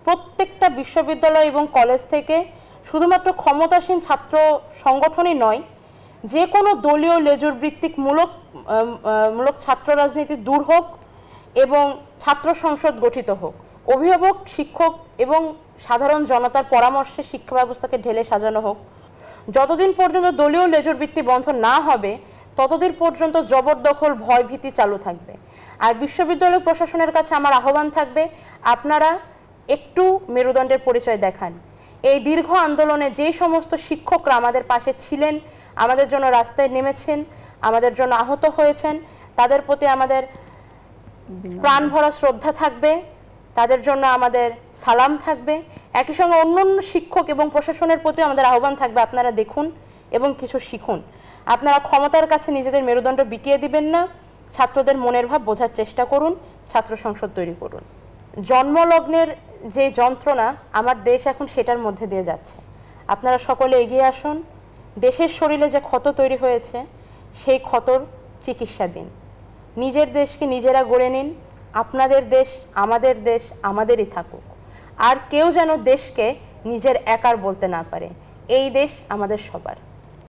প্রত্যেকটা বিশ্ববিদ্যালয় এবং কলেজ থেকে শুধুমাত্র ক্ষমতাসীন ছাত্র সংগঠনই নয়, যে কোনো দলীয় লেজুর ভিত্তিক মূলক ছাত্র রাজনীতি দূর হোক এবং ছাত্র সংসদ গঠিত হোক। অভিভাবক, শিক্ষক এবং সাধারণ জনতার পরামর্শে শিক্ষা ব্যবস্থাকে ঢেলে সাজানো হোক। যতদিন পর্যন্ত দলীয় লেজুর ভিত্তি বন্ধ না হবে ততদিন পর্যন্ত জবরদখল, ভয়ভীতি চালু থাকবে। আর বিশ্ববিদ্যালয় প্রশাসনের কাছে আমার আহ্বান থাকবে, আপনারা একটু মেরুদণ্ডের পরিচয় দেখান। এই দীর্ঘ আন্দোলনে যে সমস্ত শিক্ষকরা আমাদের পাশে ছিলেন, আমাদের জন্য রাস্তায় নেমেছেন, আমাদের জন্য আহত হয়েছেন, তাদের প্রতি আমাদের প্রাণ ভরা শ্রদ্ধা থাকবে, তাদের জন্য আমাদের সালাম থাকবে। একই সঙ্গে অন্যান্য শিক্ষক এবং প্রশাসনের প্রতি আমাদের আহ্বান থাকবে, আপনারা দেখুন এবং কিছু শিখুন। আপনারা ক্ষমতার কাছে নিজেদের মেরুদণ্ড বিকিয়ে দিবেন না, ছাত্রদের মনের ভাব বোঝার চেষ্টা করুন, ছাত্র সংসদ তৈরি করুন। জন্মলগ্নের যে যন্ত্রণা আমার দেশ এখন সেটার মধ্যে দিয়ে যাচ্ছে। আপনারা সকলে এগিয়ে আসুন, দেশের শরীরে যে ক্ষত তৈরি হয়েছে সেই ক্ষতর চিকিৎসা দিন। নিজের দেশকে নিজেরা গড়ে নিন। আপনাদের দেশ আমাদের দেশ, আমাদেরই থাকুক। আর কেউ যেন দেশকে নিজের একার বলতে না পারে। এই দেশ আমাদের সবার।